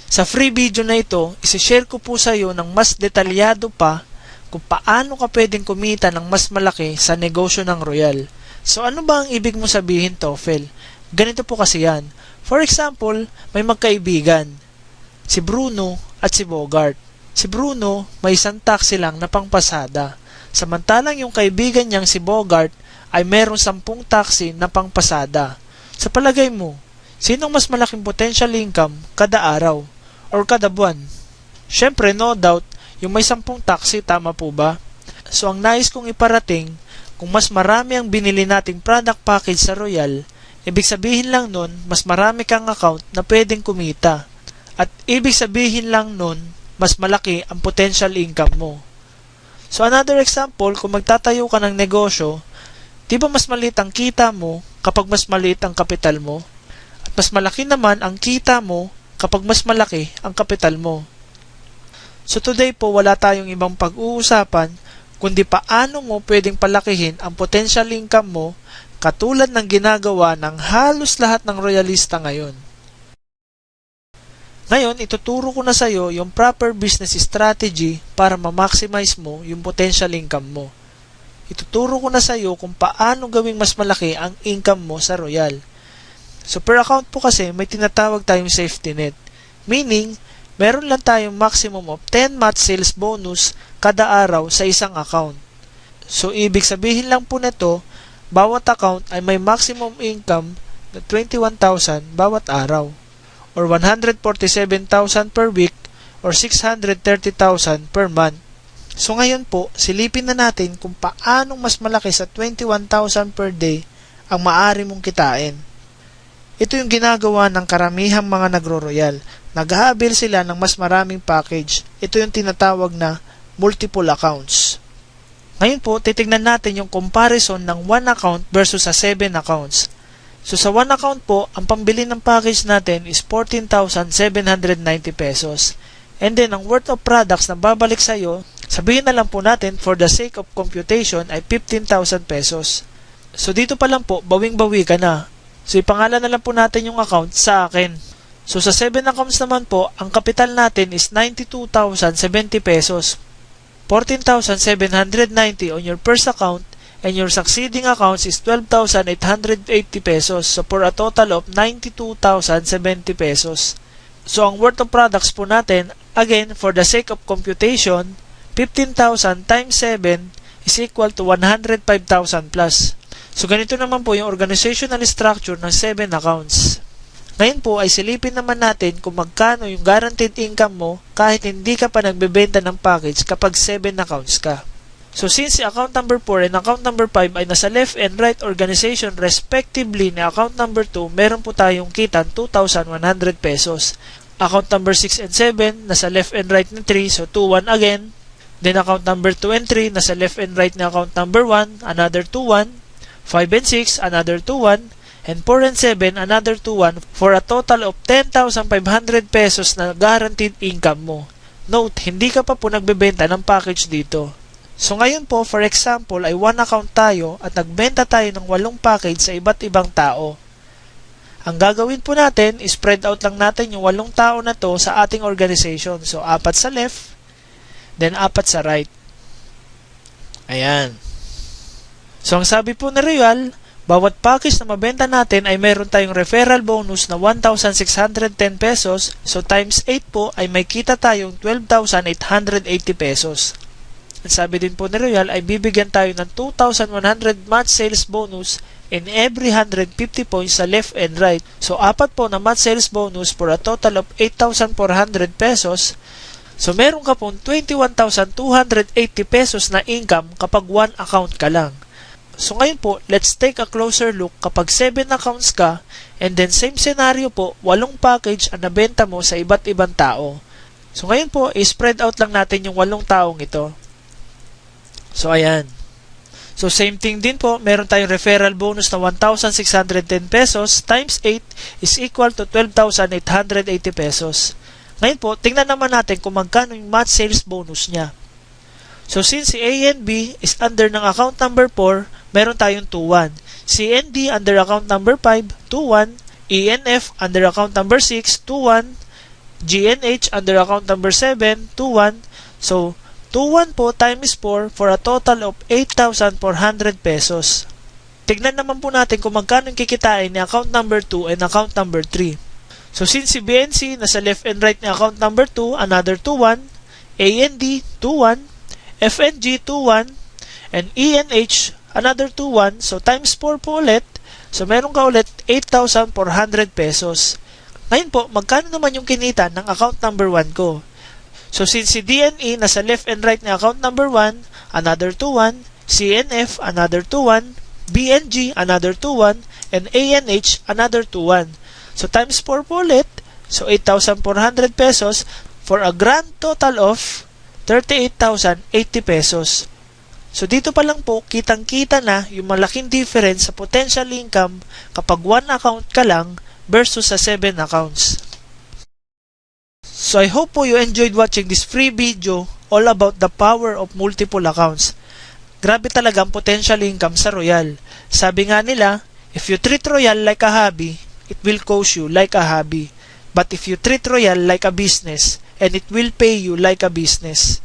Sa free video na ito, isi-share ko po sa iyo ng mas detalyado pa kung paano ka pwedeng kumita ng mas malaki sa negosyo ng Royal. So ano ba ang ibig mo sabihin, Toffel? Ganito po kasi yan. For example, may magkaibigan, si Bruno at si Bogart. Si Bruno may isang taxi lang na pangpasada. Samantalang yung kaibigan niyang si Bogart ay merong 10 taxi na pangpasada. Sa palagay mo, sinong mas malaking potential income kada araw or kada buwan? Syempre, no doubt, yung may 10 taxi, tama po ba? So ang nais kong iparating, kung mas marami ang binili nating product package sa Royal, ibig sabihin lang nun, mas marami kang account na pwedeng kumita. At ibig sabihin lang nun, mas malaki ang potential income mo. So another example, kung magtatayo ka ng negosyo, di ba mas maliit ang kita mo kapag mas maliit ang kapital mo? At mas malaki naman ang kita mo kapag mas malaki ang kapital mo. So today po, wala tayong ibang pag-uusapan kundi paano mo pwedeng palakihin ang potential income mo katulad ng ginagawa ng halos lahat ng royalista ngayon. Ngayon, ituturo ko na sa iyo yung proper business strategy para ma-maximize mo yung potential income mo. Ituturo ko na sa iyo kung paano gawing mas malaki ang income mo sa Royal. So per account po kasi may tinatawag tayong safety net. Meaning, meron lang tayong maximum of 10 month sales bonus kada araw sa isang account. So ibig sabihin lang po nito, bawat account ay may maximum income na 21,000 bawat araw or 147,000 per week or 630,000 per month. So ngayon po, silipin na natin kung paano mas malaki sa 21,000 per day ang maaari mong kitain. Ito yung ginagawa ng karamihang mga nagro-royal. Nag-aabil sila ng mas maraming package. Ito yung tinatawag na multiple accounts. Ngayon po, titignan natin yung comparison ng 1 account versus sa 7 accounts. So sa 1 account po, ang pambili ng package natin is 14,790 pesos. And then, ang worth of products na babalik sa iyo, sabihin na lang po natin for the sake of computation ay 15,000 pesos. So dito pa lang po, bawing-bawi ka na. So ipangalan na lang po natin yung account sa akin. So sa 7 accounts naman po, ang kapital natin is 92,070 pesos. 14,790 on your first account and your succeeding accounts is 12,880 pesos. So for a total of 92,070 pesos. So ang worth of products po natin, again, for the sake of computation, 15,000 times 7 is equal to 105,000 plus. So ganito naman po yung organizational structure ng 7 accounts. Ngayon po ay silipin naman natin kung magkano yung guaranteed income mo kahit hindi ka pa nagbebenta ng package kapag 7 accounts ka. So since si account number 4 and account number 5 ay nasa left and right organization respectively ni account number 2, meron po tayong kita 2,100 pesos. Account number 6 and 7 nasa left and right ni 3, so 2,1 again. Then account number 2 and 3 nasa left and right ni account number 1, another 2,1. 5 and 6, another 2,1, and 4 and 7, another 2,1, for a total of 10,500 pesos na guaranteed income mo. Note, hindi ka pa po nagbebenta ng package dito. So ngayon po, for example, ay 1 account tayo at nagbenta tayo ng 8 package sa iba't ibang tao. Ang gagawin po natin, spread out lang natin yung 8 tao na to sa ating organization. So 4 sa left, then 4 sa right. Ayan. So ang sabi po ni Royal, bawat package na mabenta natin ay mayroon tayong referral bonus na 1,610 pesos. So times 8 po ay may kita tayong 12,880 pesos. Ang sabi din po ni Royal ay bibigyan tayo ng 2,100 month sales bonus in every 150 points sa left and right. So 4 po na month sales bonus for a total of 8,400 pesos. So meron ka pong 21,280 pesos na income kapag 1 account ka lang. So ngayon po, let's take a closer look kapag 7 accounts ka and then same scenario po, 8 package ang nabenta mo sa iba't ibang tao. So ngayon po, i-spread out lang natin yung 8 taong ito. So ayan. So same thing din po, meron tayong referral bonus na 1,610 pesos times 8 is equal to 12,880 pesos. Ngayon po, tingnan naman natin kung magkano yung month sales bonus niya. So since si A and B is under ng account number 4, meron tayong 2,1. C and D under account number 5, 2,1. E and F under account number 6, 2,1. GNH under account number 7, 21. So, 21 po times 4 for a total of 8,400 pesos. Tignan naman po natin kung magkano yung kikitain ni account number 2 and account number 3. So, since si BNC nasa left and right ni account number 2, another 21, AND 21, FNG 21, and ENH another 21. So, times 4 po ulit. So, meron ka ulit 8,400 pesos. Ngayon po, magkano naman yung kinita ng account number 1 ko? So, since si DNE nasa left and right ni account number 1, another 21, CNF, another 21, BNG, another 21, and ANH, another 21. So, times 4 po ulit. So, 8,400 pesos for a grand total of 38,080 pesos. So, dito pa lang po, kitang-kita na yung malaking difference sa potential income kapag 1 account ka lang versus sa 7 accounts. So, I hope po you enjoyed watching this free video all about the power of multiple accounts. Grabe talaga ang potential income sa Royal. Sabi nga nila, if you treat Royal like a hobby, it will cost you like a hobby. But if you treat Royal like a business, and it will pay you like a business.